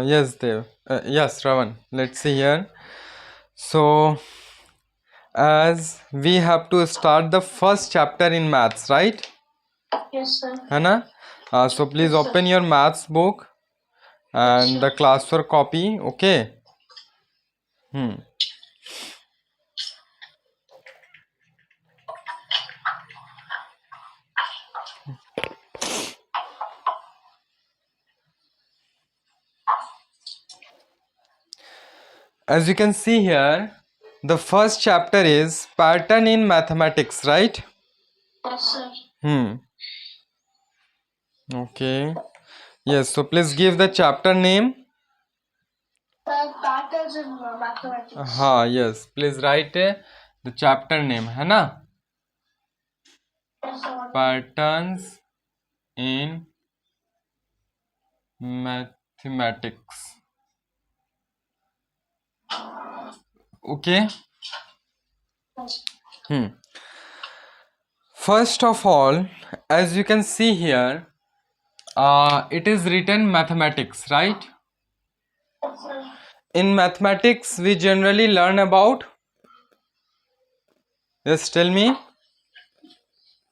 Yes, Dev. Yes, Ravan. Let's see here. So, as we have to start the first chapter in maths, right? Yes, sir. Hana? So please Yes, sir. open your maths book and Yes, the sir. classwork copy. Okay. As you can see here, the first chapter is pattern in mathematics, right? Yes, sir. Okay. Yes, so please give the chapter name. Patterns in mathematics. Yes. Please write the chapter name, है ना? Yes, sir. Patterns in mathematics. Okay. Yes. First of all, as you can see here, it is written mathematics, right? Yes, sir. In mathematics, we generally learn about. Yes, tell me.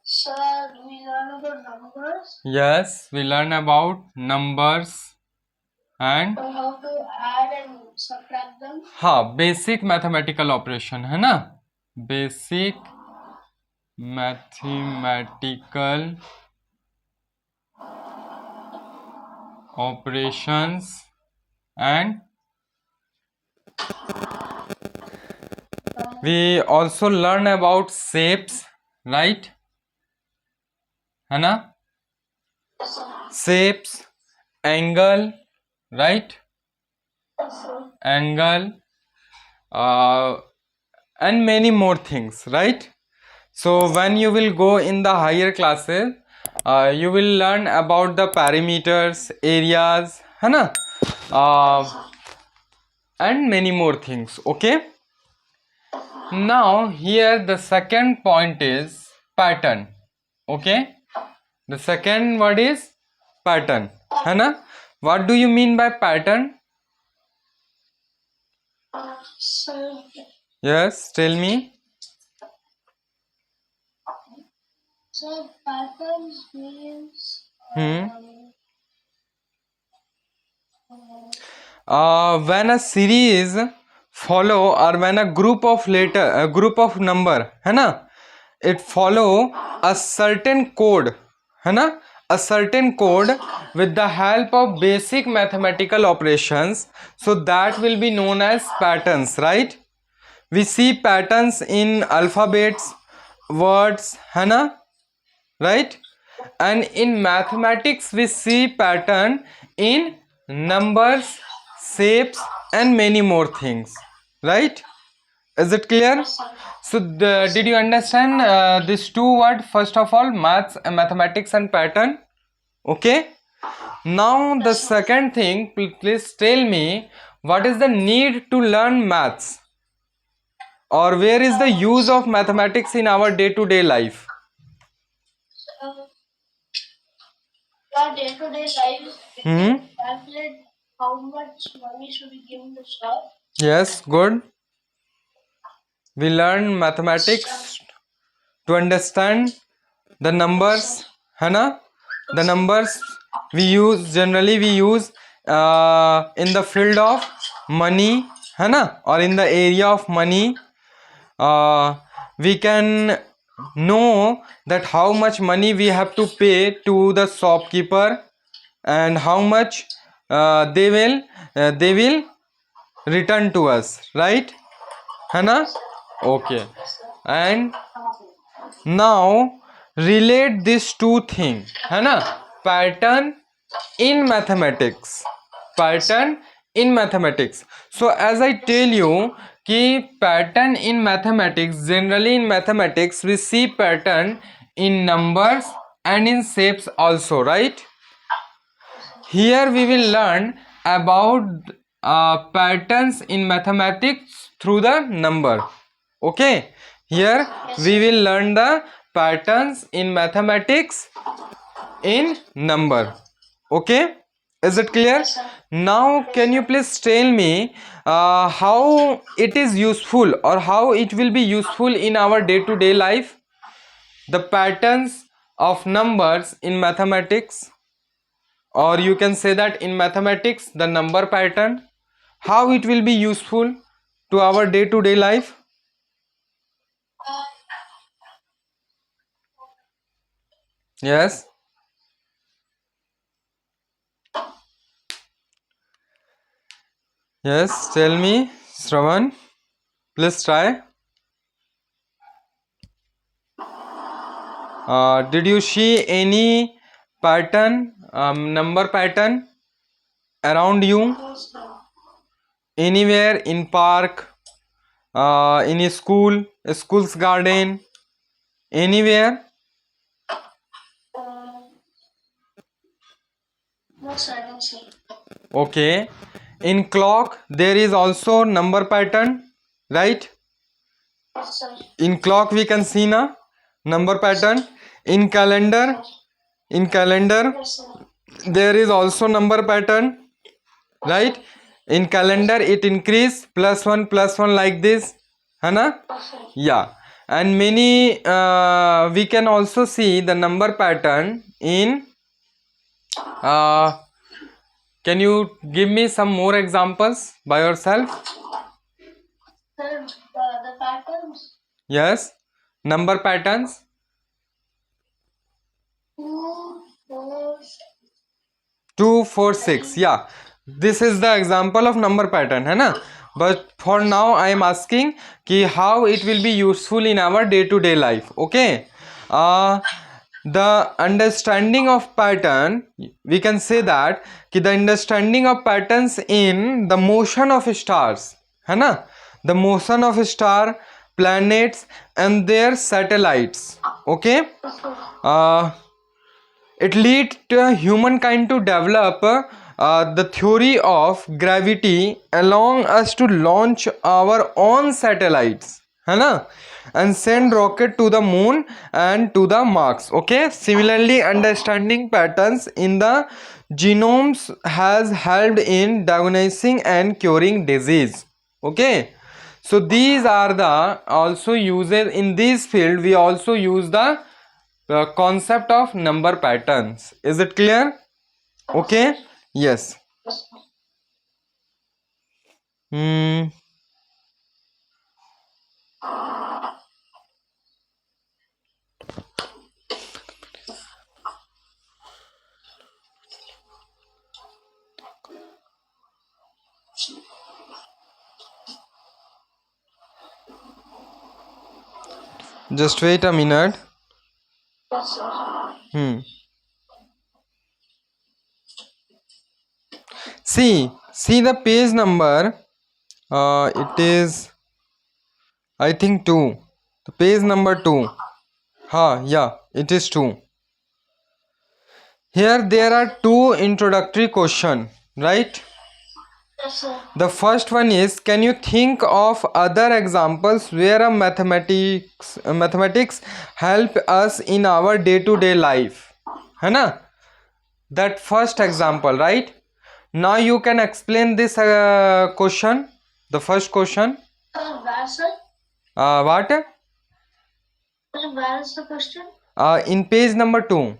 Sir, we learn about numbers. Yes, we learn about numbers and How to add and subtract them. Basic mathematical operation है ना, basic mathematical operations and we also learn about shapes, right? है ना? Yes, sir. Shapes, angle, right? Yes, sir. Angle, and many more things, right? So when you will go in the higher classes, you will learn about the perimeters, areas, है ना? And many more things. Okay. Now here the second point is pattern. Okay. The second word is pattern, है ना? What do you mean by pattern? Sir, Yes, tell me. patterns means When a series follow or when a group of number है ना, it follow a certain code, है ना, a certain code with the help of basic mathematical operations, so that will be known as patterns, right? We see patterns in alphabets, words, है ना, right? And in mathematics we see pattern in numbers, shapes and many more things, right? Is it clear? So did you understand these two words? First of all, maths, mathematics and pattern. Okay. Now the second thing, please tell me, what is the need to learn maths, or where is the use of mathematics in our day-to-day life? our day-to-day life, calculate how much money should we give in the shop. Yes, good. We learn mathematics to understand the numbers, है ना? The numbers we use generally in the field of money, है ना, or in the area of money. We can know that how much money we have to pay to the shopkeeper and how much they will return to us, right? है ना? Okay. And now relate these two things, है ना? Pattern in mathematics. Pattern in mathematics. So as I tell you कि pattern in mathematics, generally in mathematics we see pattern in numbers and in shapes also, right? Here we will learn about patterns in mathematics through the number. Okay. Here we will learn the patterns in mathematics in number. Okay. Is it clear? Yes, sir. Now can you please tell me how it is useful or how it will be useful in our day-to-day life, the patterns of numbers in mathematics, or you can say that in mathematics the number pattern, how it will be useful to our day-to-day life? Yes, yes, tell me, Shravan, please try. Did you see any pattern, number pattern around you, Yes, sir. anywhere in park, in a school, a school's garden, anywhere? Uh, no, sir, I don't see. Okay. In clock there is also number pattern, right? Yes, sir. In clock we can see na number pattern. In calendar, in calendar Yes, sir. there is also number pattern, right? In calendar it increase plus one like this, है ना? Yes, sir. Yeah, and many we can also see the number pattern in can you give me some more examples by yourself? Sir, the patterns. Yes, number patterns. 2, 4, 2 4 6, yeah, this is the example of number pattern, है ना? But for now I am asking कि how it will be useful in our day to day life. Okay, the understanding of pattern, we can say that कि the understanding of patterns in the motion of stars, है ना? The motion of star, planets and their satellites. Okay, it lead to humankind to develop the theory of gravity, allowing us to launch our own satellites, है ना? And send rocket to the moon and to the Mars. Okay, similarly understanding patterns in the genomes has helped in diagnosing and curing disease. Okay, so these are the also uses in this field. We also use the concept of number patterns. Is it clear? Okay, yes. yes, sir. Hmm. Just wait a minute. Yes, sir. Hmm. See the page number. It is, I think, 2. The page number 2. Yeah, it is 2. Here there are 2 introductory question, right? Yes, sir. The first one is, can you think of other examples where a mathematics help us in our day to day life, है ना? That first example, right? Now you can explain this question, the first question. Sir, where, sir? What? Sir, where is the question? In page number 2.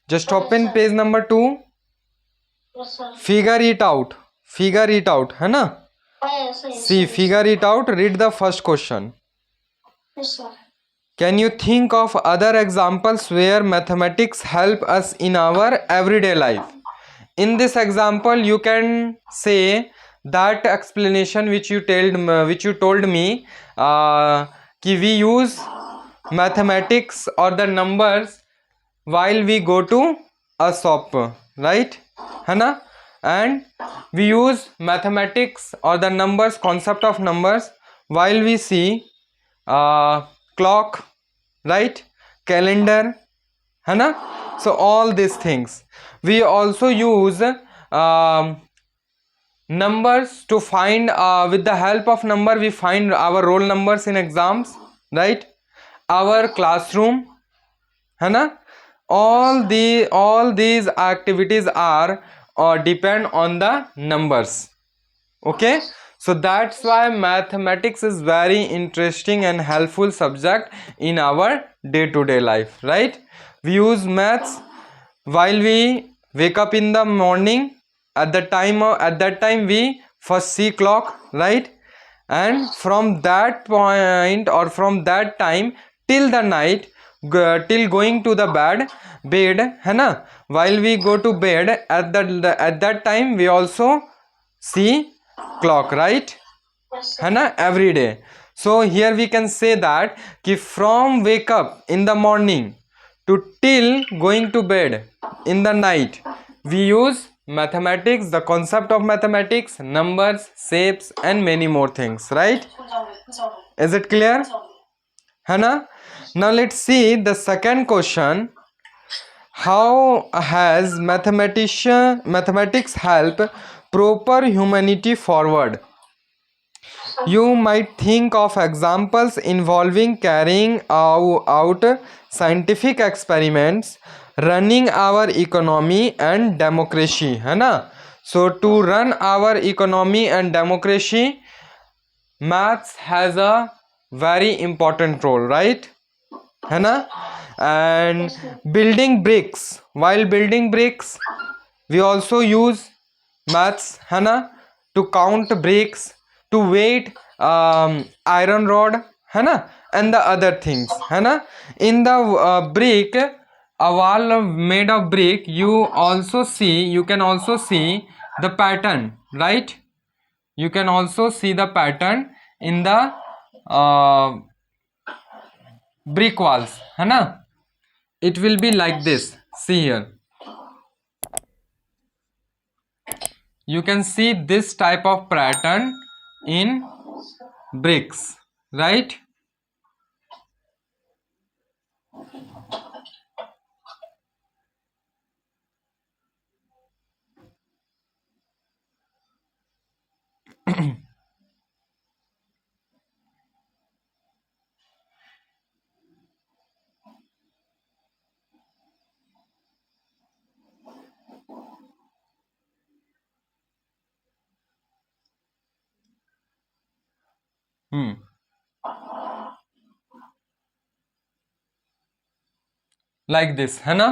Just Okay, open sir. page number 2. Yes, sir. Figure it out. Figure it out, है ना? Oh, yes, sir. Yes, See, sir. figure it out. Read the first question. Yes, sir. Can you think of other examples where mathematics help us in our everyday life? In this example, you can say that explanation which you told me, कि we use mathematics or the numbers while we go to a shop, right? है ना? And we use mathematics or the numbers, concept of numbers, while we see clock, right? Calendar, है ना? So all these things. We also use numbers to find, with the help of number we find our roll numbers in exams, right? Our classroom, है ना? All these activities are or depend on the numbers. Okay, so that's why mathematics is very interesting and helpful subject in our day-to-day life, right? We use maths while we wake up in the morning. At that time we first see clock, right? And from that point or from that time till the night, till going to the bed है ना, while we go to bed at that time we also see clock, right? Yes, sir. है ना, every day. So here we can say that कि from wake up in the morning to till going to bed in the night we use mathematics, the concept of mathematics, numbers, shapes and many more things, right? Is it clear? है ना? Now let's see the second question. How has mathematics help proper humanity forward? You might think of examples involving carrying out scientific experiments, running our economy and democracy, है ना? So to run our economy and democracy, maths has a very important role, right? है ना? And building bricks, while building bricks we also use maths, है ना? To count bricks, to weight iron rod, है ना? And the other things, है ना? In the brick, a wall made of brick, you can also see the pattern, right? You can also see the pattern in the brick walls, है ना? It will be like this. See here, you can see this type of pattern in bricks, right? Like this, है ना?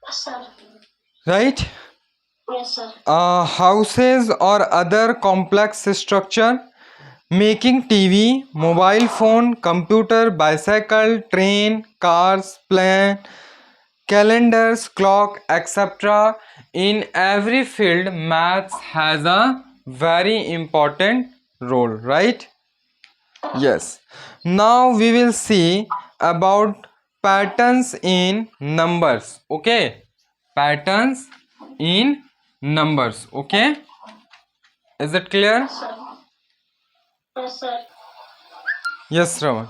Yes, sir. Right? Yes, sir. Houses or other complex structure, making TV, mobile phone, computer, bicycle, train, cars, plane, calendars, clock, etc. In every field, maths has a very important role, right? Yes. Now we will see about patterns in numbers. Okay. Patterns in numbers. Okay. Is it clear? Yes, sir. Yes, sir. Yes, Raman.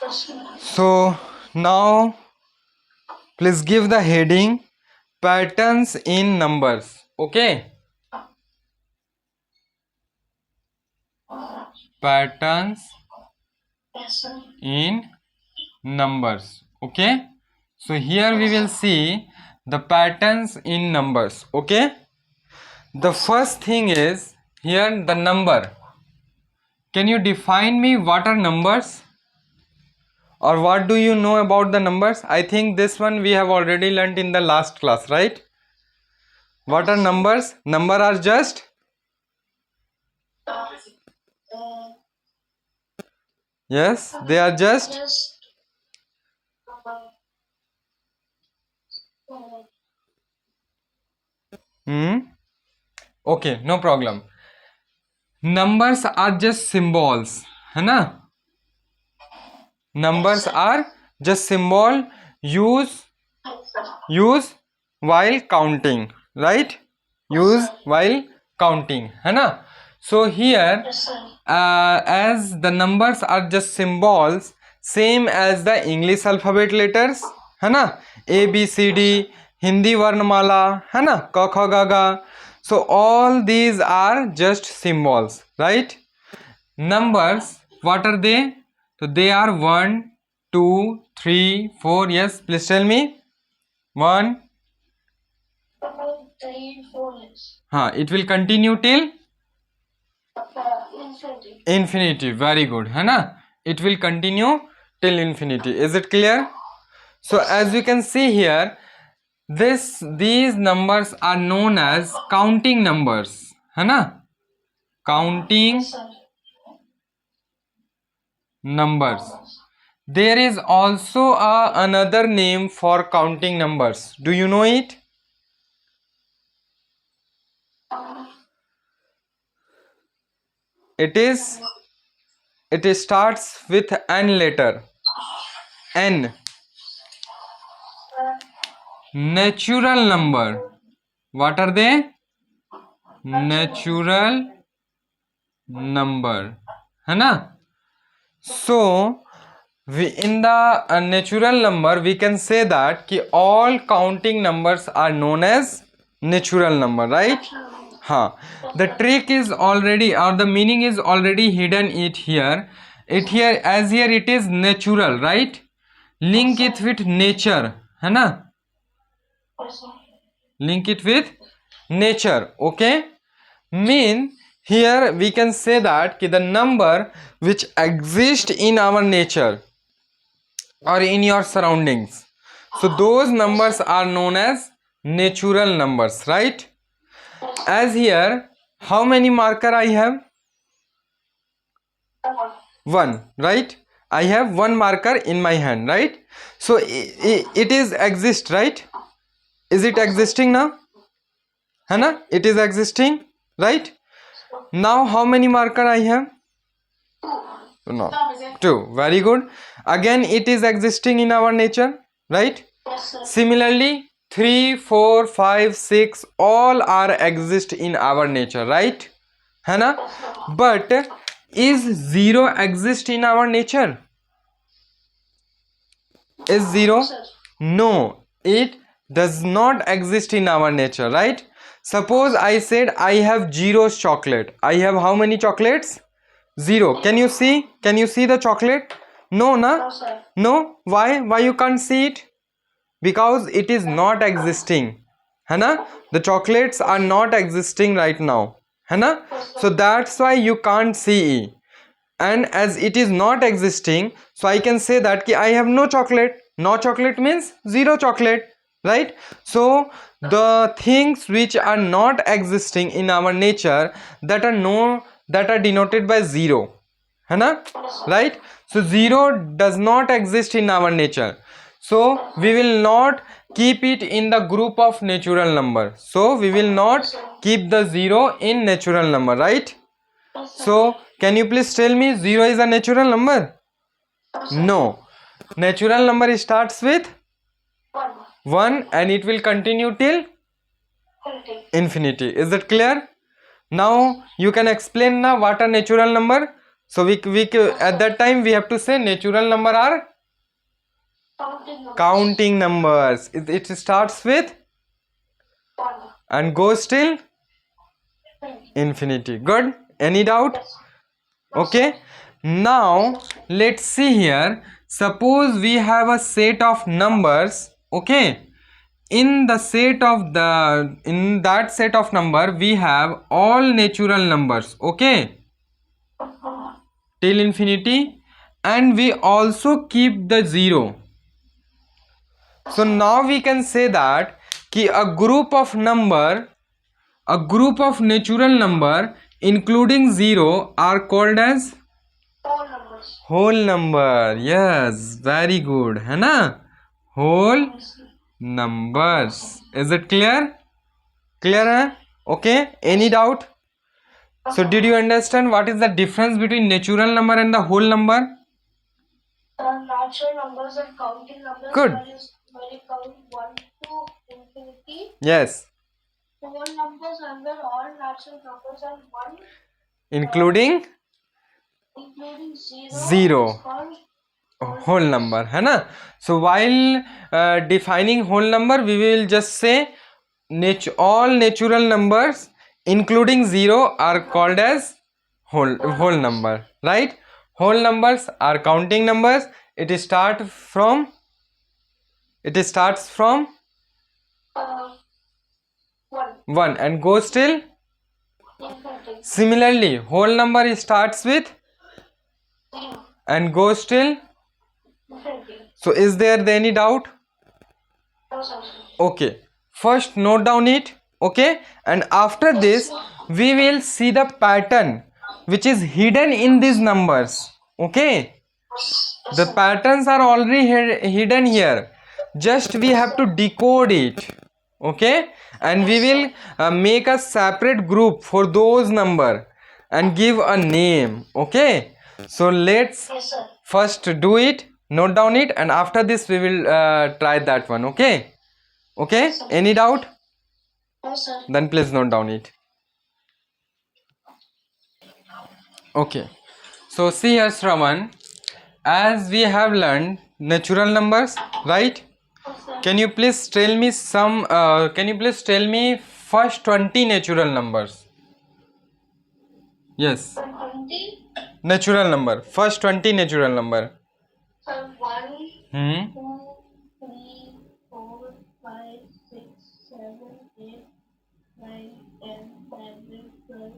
Yes, sir. So now please give the heading patterns in numbers. Okay. Patterns Yes, sir. in numbers. Okay, so here we will see the patterns in numbers. Okay, the first thing is here the number. Can you define me what are numbers, or what do you know about the numbers? I think this one we have already learnt in the last class, right? What are numbers? Number are just yes, they are just Just okay, no problem. Numbers are just symbols, है ना? Numbers are just symbol use while counting, right? Use while counting, है ना? So here yes, sir. as the numbers are just symbols, same as the English alphabet letters, है ना? A B C D, Hindi varnamala, है ना? Ka kha ga ga. So all these are just symbols, right? Numbers, what are they? So they are 1, 2, 3, 4. Yes, please tell me. 1, 3, 4 years. it will continue till Infinity. infinity. Very good, है ना? It will continue till infinity. Is it clear? So as you can see here, these numbers are known as counting numbers, है ना? Counting Yes, sir. numbers. There is also another name for counting numbers. Do you know it? It starts with N letter. N. Natural number. What are they? Natural number, है ना? So in the natural number we can say that कि all counting numbers are known as natural number, right? हाँ, the trick is already, or the meaning is already hidden it here. As here it is natural, right? Link it with nature, है ना? Yes, sir. Link it with nature. Okay, mean here we can say that ki the number which exist in our nature or in your surroundings, so those numbers are known as natural numbers, right? As here, how many marker I have? One, right? I have one marker in my hand, right? So it is exist, right? Is it existing now? है ना? It is existing, right? Now how many marker I have? No, 2. Very good. Again it is existing in our nature, right? Yes, sir. Similarly 3, 4, 5, 6 all are exist in our nature, right? है ना? But is 0 exist in our nature? Is 0? Sir. No, it does not exist in our nature, right? Suppose I said I have 0 chocolate. I have how many chocolates? 0. Can you see? Can you see the chocolate? No, na? No, sir. No. Why? Why you can't see it? Because it is not existing. है ना? The chocolates are not existing right now. है ना? So that's why you can't see it. And as it is not existing, so I can say that ki I have no chocolate. No chocolate means 0 chocolate, right? So the things which are not existing in our nature, that are denoted by 0, है ना? Right? So 0 does not exist in our nature, so we will not keep it in the group of natural number. So we will not keep the 0 in natural number, right? Yes, sir. So can you please tell me 0 is a natural number? No. Natural number starts with 1. 1 and it will continue till Infinity. infinity. Is that clear? Now you can explain now what are natural number. So we at that time we have to say natural number are Counting numbers. counting numbers. It starts with 1. and goes till Infinity. infinity. Good? Any doubt? Yes. Okay, now let's see here. Suppose we have a set of numbers. Okay, in that set of number we have all natural numbers, okay, till infinity, and we also keep the 0. So now we can say that ki a group of natural number including 0 are called as Whole numbers. whole number. Yes, very good, है ना? Whole Yes, sir. numbers. Is it clear? Clear है? Okay, any doubt? So did you understand what is the difference between natural number and the whole number? Natural numbers and counting numbers. Good. When you count 1 to infinity, Yes, whole numbers under all natural numbers and 1, including including 0. 0. is called whole number, है ना? So while defining whole number we will just say all natural numbers including 0 are called as whole number, right? Whole numbers are counting numbers. It starts from 1. 1 and goes till infinity. similarly whole number starts with 0. and goes till. Infinity. So is there any doubt? No, sir. Okay, first note down it. Okay, and after this we will see the pattern which is hidden in these numbers. Okay, the patterns are already hidden here, just we have to decode it. Okay, and we will make a separate group for those number and give a name. Okay, so let's Yes, sir. first do it, note down it, and after this we will try that one. Okay, okay, any doubt? No, sir. Then please note down it. Okay, so see here, Shravan, as we have learned natural numbers, right? Yes, sir. Can you please tell me some can you please tell me first 20 natural numbers? Yes, 20. natural number, first 20 natural number. Sir, 1, Hmm. 2, 3, 4, 5, 6, 7, 8, 9, 10, 11, 12,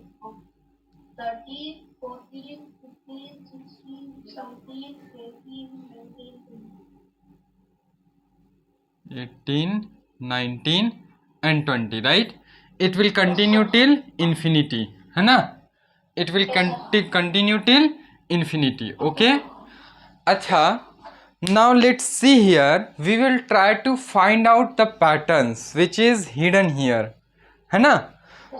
13, 14, 15, 16, 17, 18, 19, 20. 18, 19 and 20, right? It will continue till infinity, है ना? It will continue till infinity. Okay, अच्छा, now let's see here. We will try to find out the patterns which is hidden here, है ना?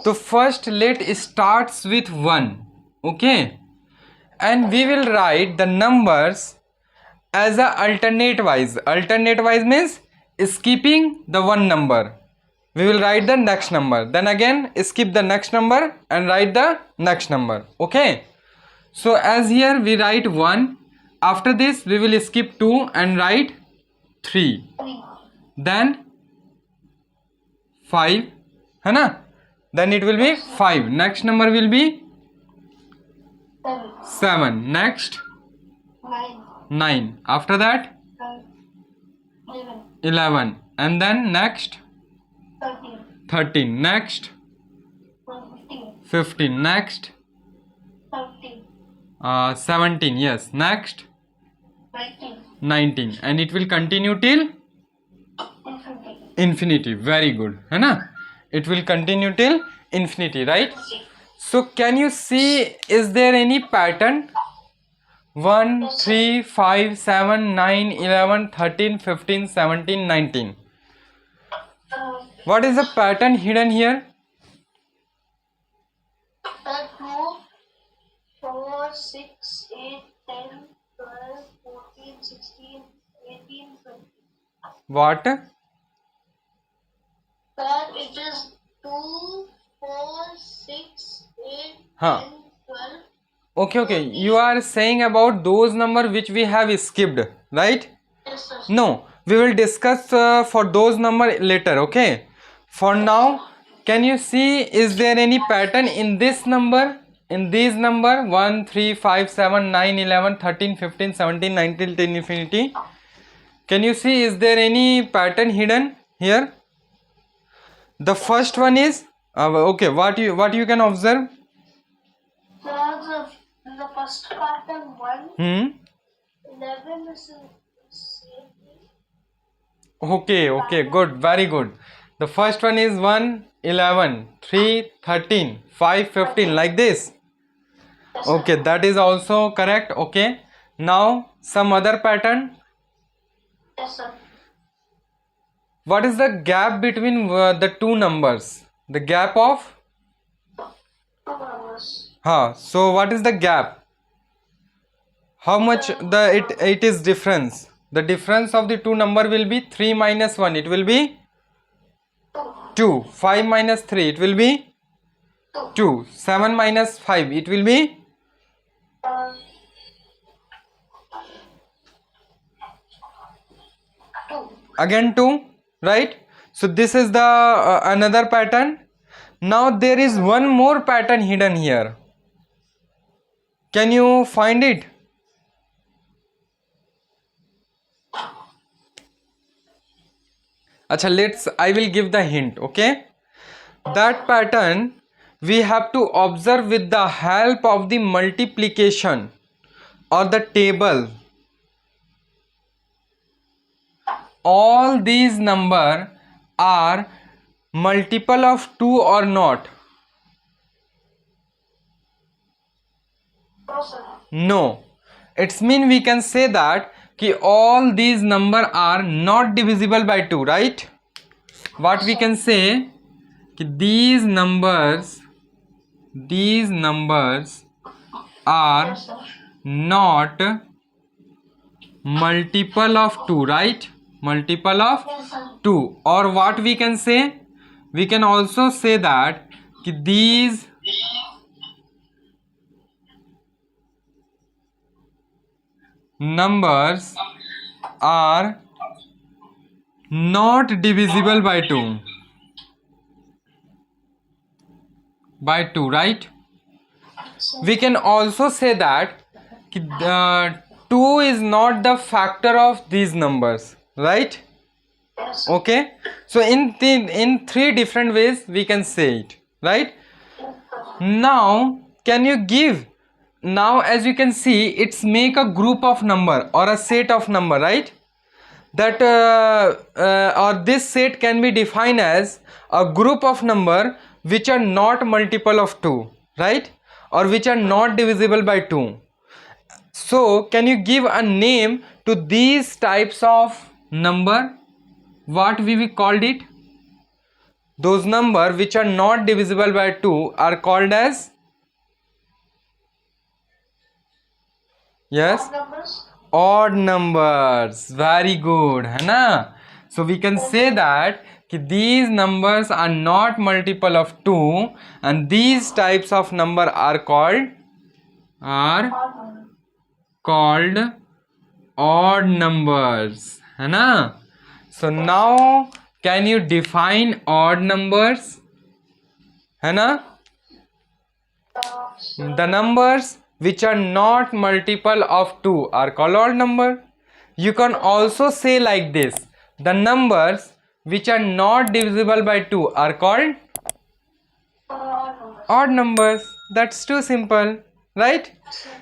So first let starts with 1. Okay, and we will write the numbers as a alternate wise. Alternate wise means skipping the one number. We will write the next number, then again skip the next number and write the next number. Okay, so as here we write 1, after this we will skip 2 and write 3, 3, then 5, है ना? Then it will be 5, next number will be 7, 7, next 9, 9, after that 11, 11, and then next 13, 13, next 15, 15, next 13, 17, yes, next 19, 19, and it will continue till infinity. infinity. Very good, है ना? It will continue till infinity, right? So can you see, is there any pattern? 1, 3, 5, 7, 9, 11, 13, 15, 17, 19. What is the pattern hidden here? 2, 4, 6, 8, 10, 12, 14, 16, 18, 20. What? Sir, it is 2, 4, 6, 8, Huh. 10, 12. Okay, okay, you are saying about those number which we have skipped, right? Yes, sir. No, we will discuss for those number later. Okay, for now can you see, is there any pattern in this number, in these number 1, 3, 5, 7, 9, 11, 13, 15, 17, 19 till infinity? Can you see, is there any pattern hidden here? The first one is okay, what you can observe? Sir, the first pattern 1, 11 is same. Okay, okay, good, very good. The first one is 1, 11, 3, 13, 5, 15, like this. Yes, sir. Okay, that is also correct. Okay, now some other pattern. Yes, sir. What is the gap between the two numbers? The gap of 2 numbers. so what is the gap? How much it is difference? The difference of the two number will be 3 minus 1, it will be 2. 5 minus 3, it will be 2. 7 minus 5, it will be 2. again 2, right? So this is the another pattern. Now there is one more pattern hidden here. Can you find it? Acha, I will give the hint. Okay, that pattern we have to observe with the help of the multiplication or the table. All these number are multiple of 2 or not? No, sir. No. It's mean we can say that ki all these number are not divisible by 2, right? What we can say ki these numbers are Yes, sir. not multiple of 2, right? Multiple of Yes, sir. 2. Or what we can say? We can also say that ki these numbers are not divisible by 2. By 2, right? Sir. We can also say that 2 is not the factor of these numbers, right? Yes, sir. Okay, so in three different ways we can say it, right? Now can you give, now as you can see it's make a group of number or a set of number, right? That or this set can be defined as a group of number which are not multiple of 2, right? Or which are not divisible by 2. So can you give a name to these types of number? What we called it? Those number which are not divisible by 2 are called as, yes, Odd numbers. odd numbers. Very good, है ना? So we can say that कि these numbers are not multiple of 2 and these types of number are called Odd numbers. odd numbers, है ना? So now can you define odd numbers, है ना? The numbers which are not multiple of 2 are called odd number. You can also say like this, the numbers which are not divisible by 2 are called Odd numbers. odd numbers. That's too simple, right?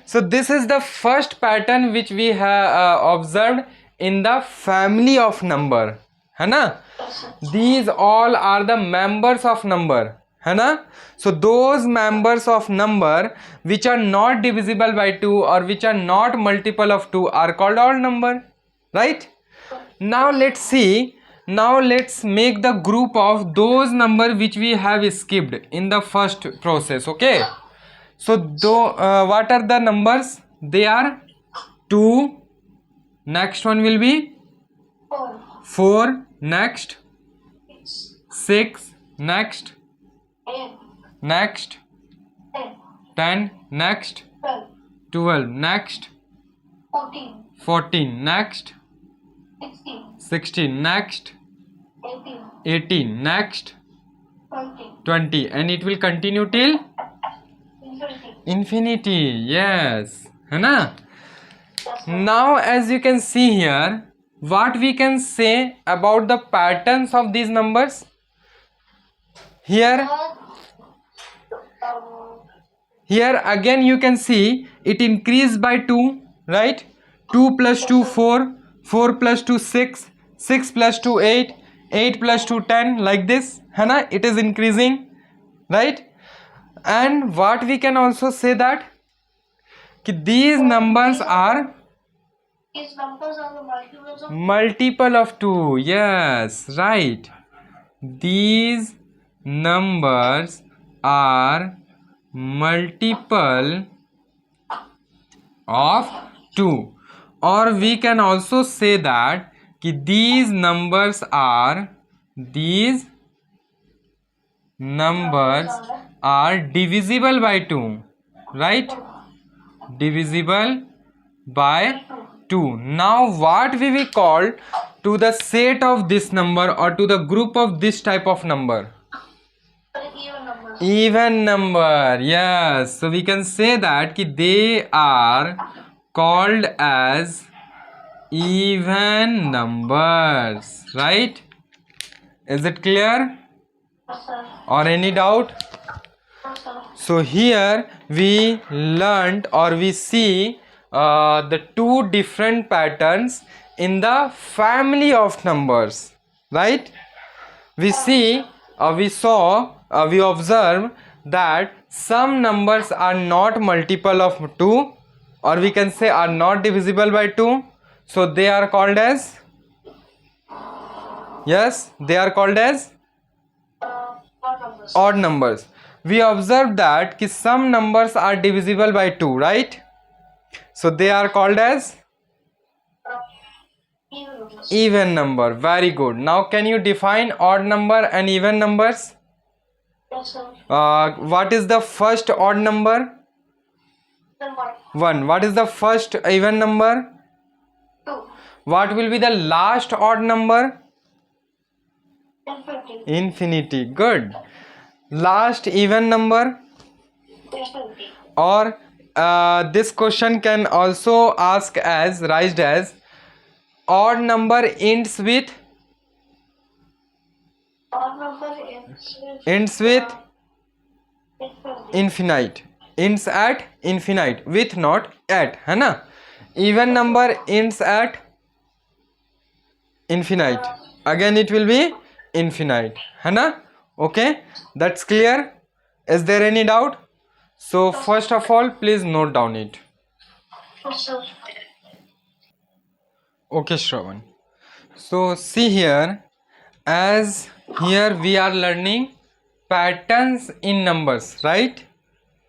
So this is the first pattern which we have observed in the family of number, है ना? Yes, sir. These all are the members of number, है ना? So those members of number which are not divisible by 2 or which are not multiple of 2 are called odd number, right? Now let's see, now let's make the group of those number which we have skipped in the first process, okay? So what are the numbers? They are 2, next one will be 4, 4, next 6, 6, next 8, next 10, 10, next 12, 12, next 14, 14, next 16, 16, next 18, 18, next 20, 20, and it will continue till infinity. infinity. Yes, है ना? Yes, sir. Now as you can see here, what we can say about the patterns of these numbers? Here Here again you can see it increased by 2, right? 2 plus 2 4, 4 plus 2 6, 6 plus 2 8, 8 plus 2 10, like this, है ना? It is increasing, right? And what we can also say that कि these numbers are These numbers are the multiples of multiple of 2. Yes, right. These numbers are multiple of 2. Or we can also say that कि these numbers are divisible by 2, right? Divisible by 2. Now what we will call to the set of this number or to the group of this type of number? even numbers. Even number. Yes, so we can say that ki they are called as even numbers, right? Is it clear? Yes, sir. or any doubt? Yes, sir. So here we learned or we see the two different patterns in the family of numbers, right? We see, we observe that some numbers are not multiple of 2, or we can say are not divisible by 2. So they are called as, yes, they are called as Odd numbers. odd numbers. We observe that ki some numbers are divisible by 2, right? So they are called as Even numbers. even number. Very good. Now can you define odd number and even numbers? Yes, sir. What is the first odd number? Then what? 1. What is the first even number? 2. What will be the last odd number? Infinity. Infinity. Good. Last even number? Infinity. Or this question can also ask as raised as odd number ends with Odd number ends with infinity. infinite, ends at infinite with not at, है ना? Even number ends at infinite, again it will be infinite, है ना? Okay, that's clear. Is there any doubt? So first of all please note down it. Yes, sir. Okay, Shravan. So see here, as here we are learning patterns in numbers, right?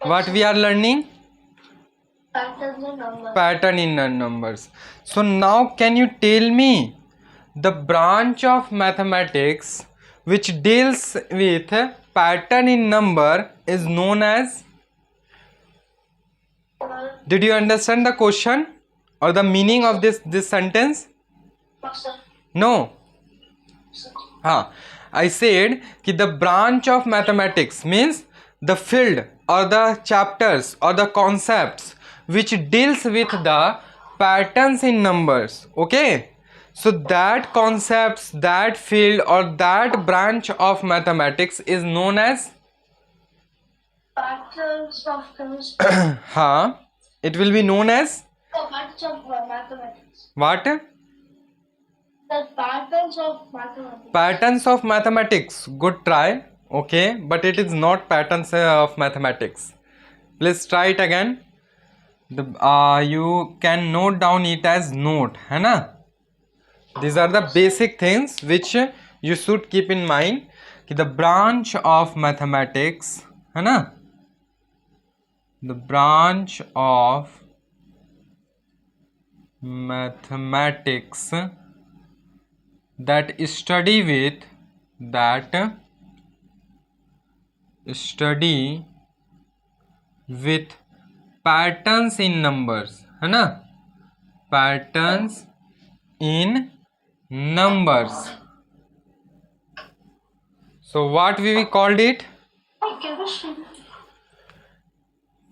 What we are learning? Patterns and numbers. Pattern in numbers. So now can you tell me the branch of mathematics which deals with pattern in number is known as? Did you understand the question or the meaning of this sentence? Yes, sir. No. I said कि the branch of mathematics means the field or the chapters or the concepts which deals with the patterns in numbers. Okay, so that concepts, that field or that branch of mathematics is known as Patterns of chemistry. it will be known as Patterns of mathematics. what? The patterns of mathematics. Patterns of mathematics. Good try. Okay, but it is not patterns of mathematics. Please try it again. You can note down it as note, है ना? These are the basic things which you should keep in mind. कि the branch of mathematics, है ना? The branch of mathematics that study with patterns in numbers, है ना? Patterns in numbers. So what we called it? Chemistry.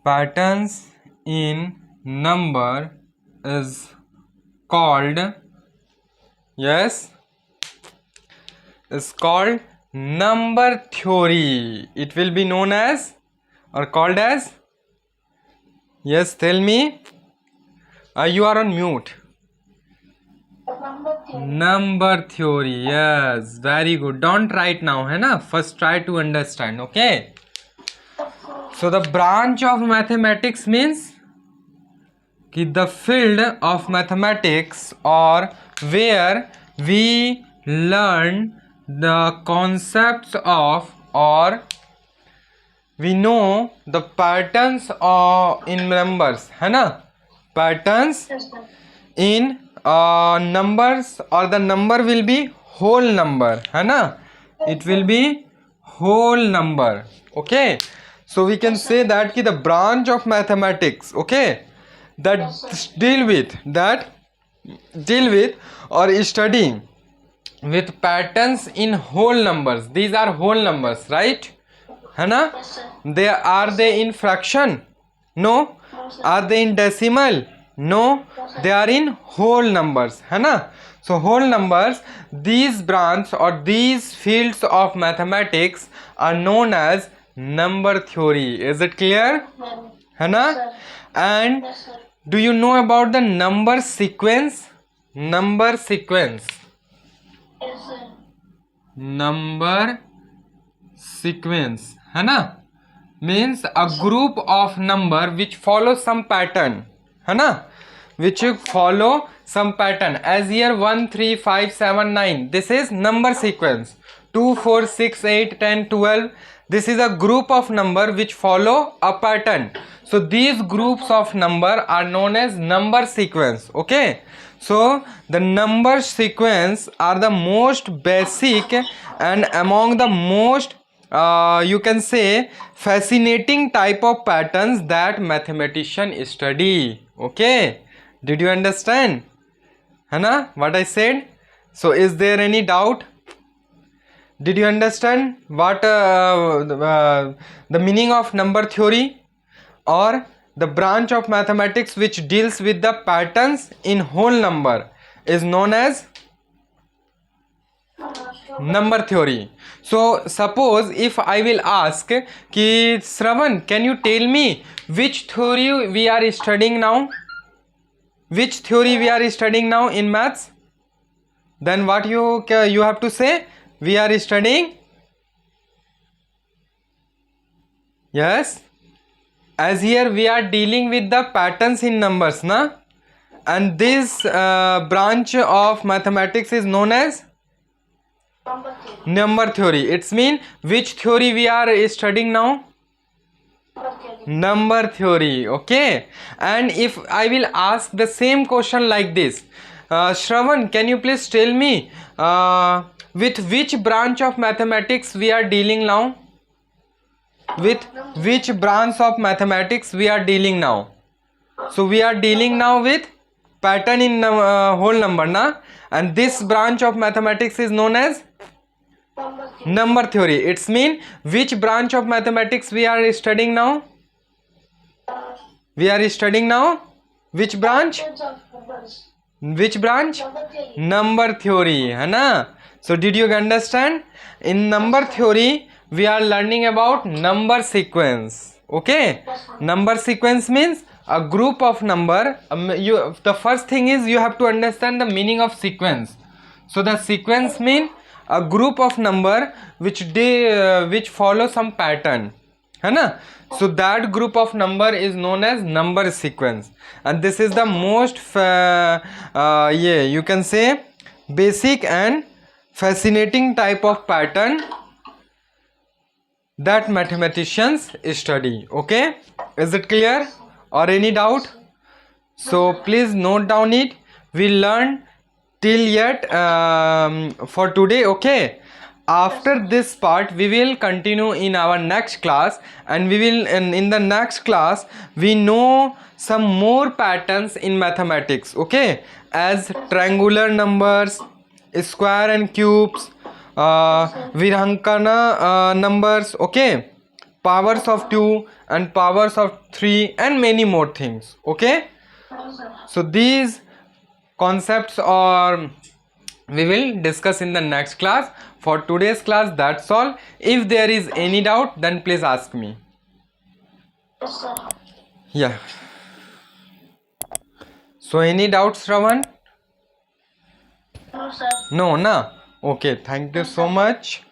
Patterns in number is called, yes, is called number theory. It will be known as or called as, yes, tell me. You are on mute. Number theory. Number theory, yes, very good. Don't write now, है ना? First try to understand, okay? So the branch of mathematics means कि the field of mathematics or where we learn the concepts of or we know the patterns in numbers, है ना? Patterns Yes, sir. in numbers, or the number will be whole number, है ना? It will be whole number. Okay, so we can say that कि the branch of mathematics, okay, that deal with or study with patterns in whole numbers. These are whole numbers, right? है ना? Yes, sir. Are they in fraction? No. No, sir. Are they in decimal? No, they are in whole numbers, है ना. So whole numbers, these branch or these fields of mathematics are known as number theory. Is it clear? है ना. And Yes, sir. do you know about the number sequence? Number sequence. Yes, sir. Number sequence, है ना, means a group of number which follow some pattern, है ना, which follow some pattern. As here 1 3 5 7 9, this is number sequence. 2 4 6 8 10 12, this is a group of number which follow a pattern. So these groups of number are known as number sequence. Okay, so the number sequence are the most basic and among the most you can say fascinating type of patterns that mathematician study. Okay, did you understand, है ना, what I said? So is there any doubt? Did you understand what the meaning of number theory, or the branch of mathematics which deals with the patterns in whole number is known as number theory? So suppose if I will ask ki Shravan, can you tell me which theory we are studying now? Which theory we are studying now in maths? Then what you have to say? We are studying, yes, as here we are dealing with the patterns in numbers, na, and this branch of mathematics is known as Number theory. number theory. It's mean which theory we are studying now? Number theory. Number theory. Okay, and if I will ask the same question like this, Shravan, can you please tell me with which branch of mathematics we are dealing now? With which branch of mathematics we are dealing now? So we are dealing now with pattern in whole number, na, and this branch of mathematics is known as Number theory. number theory. It's mean which branch of mathematics we are studying now? We are studying now which branch? Patterns of numbers. Which branch? Number theory. Number theory, है ना. So did you understand? In number theory we are learning about number sequence. Okay, number sequence means a group of number. The first thing is you have to understand the meaning of sequence. So the sequence mean a group of number which follow some pattern, है ना. So that group of number is known as number sequence, and this is the most you can say basic and fascinating type of pattern that mathematicians study. Okay, is it clear or any doubt? So please note down it. We learn till yet for today. Okay, after this part we will continue in our next class, and we will in the next class we know some more patterns in mathematics. Okay, as triangular numbers, square and cubes, Virhankana numbers. Okay, powers of 2 and powers of 3 and many more things. Okay, Yes, sir. so these concepts are we will discuss in the next class. For today's class that's all. If there is any doubt then please ask me. Yes, sir. Yeah, so any doubts, Ravan? No, sir. No, na. Okay, thank you so much.